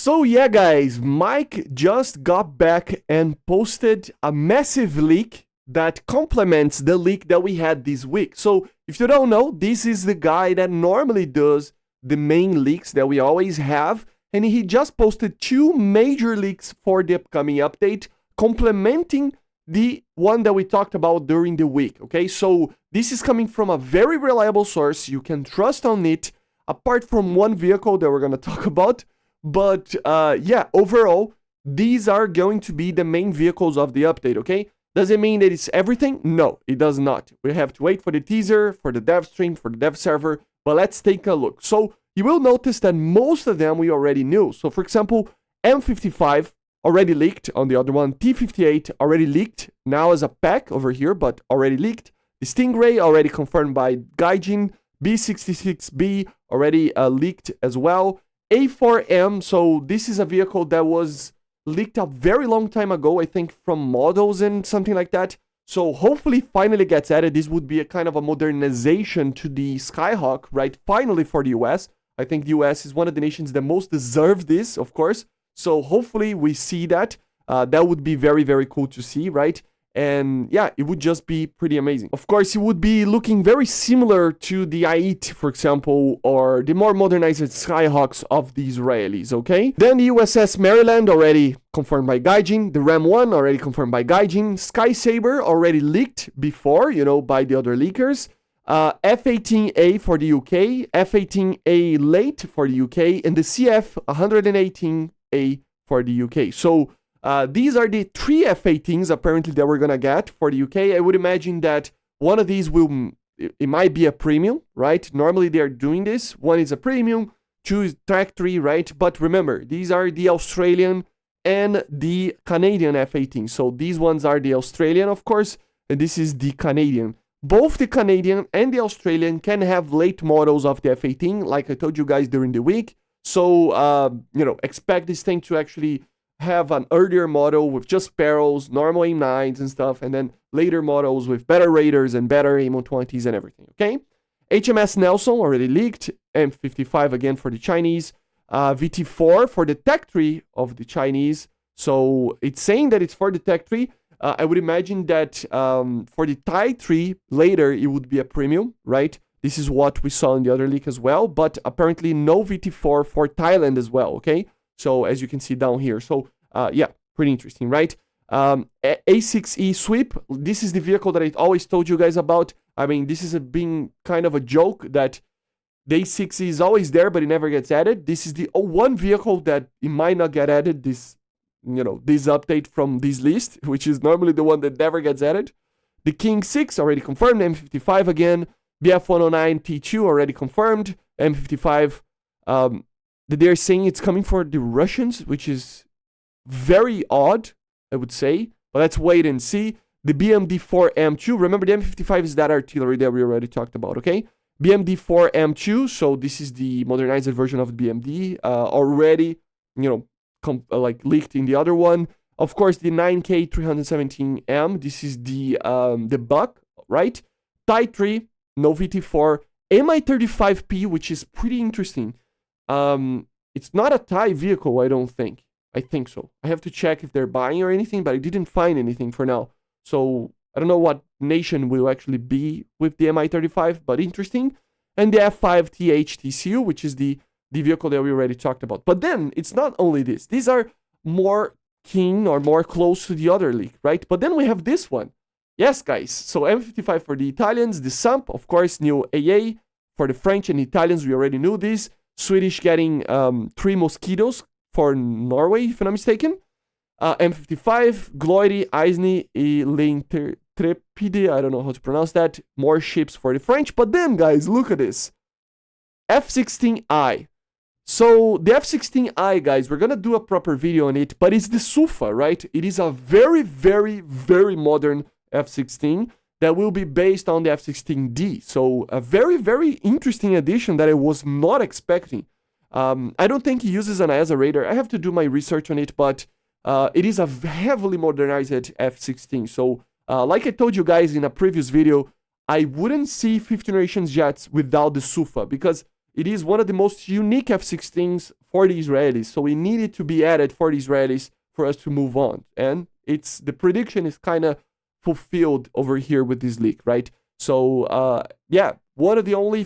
So yeah, guys, Mike just got back and posted a massive leak that complements the leak that we had this week. So if you don't know, this is the guy that normally does the main leaks that we always have, and he just posted 2 major leaks for the upcoming update, complementing the one that we talked about during the week, okay? So this is coming from a very reliable source. You can trust on it, apart from one vehicle that we're going to talk about. But yeah, overall, these are going to be the main vehicles of the update, okay? Does it mean that it's everything? No, it does not. We have to wait for the teaser, for the dev stream, for the dev server, but let's take a look. So you will notice that most of them we already knew. So for example, M55 already leaked on the other one. T58 already leaked, now as a pack over here, but already leaked. The Stingray already confirmed by Gaijin. B66B already leaked as well. A-4M, so this is a vehicle that was leaked a very long time ago, I think from models and something like that. So hopefully finally gets added. This would be a kind of a modernization to the Skyhawk, right? Finally for the US. I think the US is one of the nations that most deserve this, of course. So hopefully we see that. That would be very, very cool to see, right? And yeah, it would just be pretty amazing. Of course, it would be looking very similar to the AIT, for example, or the more modernized Skyhawks of the Israelis, okay? Then the USS Maryland already confirmed by Gaijin. The Ram 1 already confirmed by Gaijin. Sky Saber already leaked before, you know, by the other leakers. F-18A for the UK. F-18A late for the UK. And the CF-118A for the UK. So these are the 3 F-18s apparently that we're gonna get for the UK. I would imagine that one of these it might be a premium, right? Normally they're doing this. One is a premium, 2 is Track 3, right? But remember, these are the Australian and the Canadian F-18. So these ones are the Australian, of course, and this is the Canadian. Both the Canadian and the Australian can have late models of the F-18, like I told you guys during the week. So, you know, expect this thing to actually have an earlier model with just barrels, normal AIM-9s and stuff, and then later models with better radars and better AIM-120s and everything, okay? HMS Nelson already leaked, M55 again for the Chinese, VT4 for the Tech 3 of the Chinese, so it's saying that it's for the Tech 3. I would imagine that for the Thai 3, later it would be a premium, right? This is what we saw in the other leak as well, but apparently no VT4 for Thailand as well, okay? So as you can see down here. So yeah, pretty interesting, right? A6E sweep. This is the vehicle that I always told you guys about. I mean, this is being kind of a joke that the A6E is always there, but it never gets added. This is the one vehicle that it might not get added this, you know, this update from this list, which is normally the one that never gets added. The King 6 already confirmed. M55 again. BF109 T2 already confirmed. M55 they're saying it's coming for the Russians, which is very odd, I would say. But let's wait and see. The BMD-4M2. Remember, the M55 is that artillery that we already talked about, okay? BMD-4M2. So this is the modernized version of the BMD. Already, you know, like leaked in the other one. Of course, the 9K317M. This is the Buck, right? Type 3, no VT4. Mi-35P, which is pretty interesting. It's not a Thai vehicle, I don't think. I think so. I have to check if they're buying or anything, but I didn't find anything for now. So I don't know what nation will actually be with the Mi-35, but interesting. And the F5TH-TCU, which is the vehicle that we already talked about. But then it's not only this. These are more keen or more close to the other leak, right? But then we have this one. Yes, guys. So M55 for the Italians, the SUMP, of course, new AA for the French and Italians. We already knew this. Swedish getting 3 Mosquitoes for Norway, if I'm not mistaken. M55, Glory, Eisny, L'Intrepide, I don't know how to pronounce that. More ships for the French. But then, guys, look at this. F-16I. So, the F-16I, guys, we're going to do a proper video on it, but it's the SUFA, right? It is a very, very, very modern F-16 that will be based on the F-16D. So a very, very interesting addition that I was not expecting. I don't think he uses an ESA radar. I have to do my research on it, but it is a heavily modernized F-16. So like I told you guys in a previous video, I wouldn't see 5th generation jets without the SUFA because it is one of the most unique F-16s for the Israelis. So we needed to be added for the Israelis for us to move on. And the prediction is kind of fulfilled over here with this leak, right? So yeah, one of the only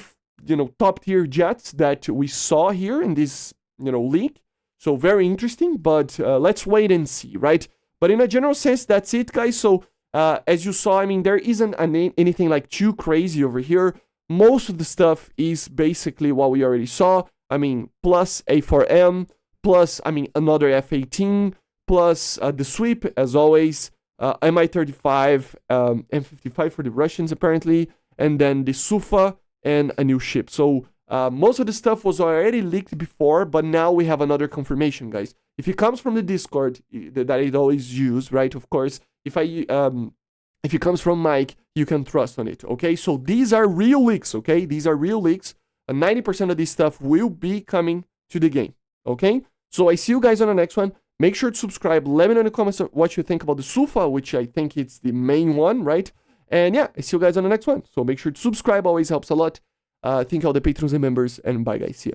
top tier jets that we saw here in this leak. So very interesting, but let's wait and see, right? But in a general sense, that's it, guys. So as you saw, I mean, there isn't anything like too crazy over here. Most of the stuff is basically what we already saw. I mean, plus A-4M, plus, I mean, another F-18, plus the sweep, as always, Mi-35, M55 for the Russians, apparently, and then the SUFA and a new ship. So most of the stuff was already leaked before, but now we have another confirmation, guys. If it comes from the Discord that I always use, right, of course, if it comes from Mike, you can trust on it, okay? So these are real leaks, okay? These are real leaks. 90% of this stuff will be coming to the game, okay? So I see you guys on the next one. Make sure to subscribe. Let me know in the comments what you think about the SUFA, which I think it's the main one, right? And yeah, I see you guys on the next one. So make sure to subscribe. Always helps a lot. Thank all the patrons and members. And bye, guys. See ya.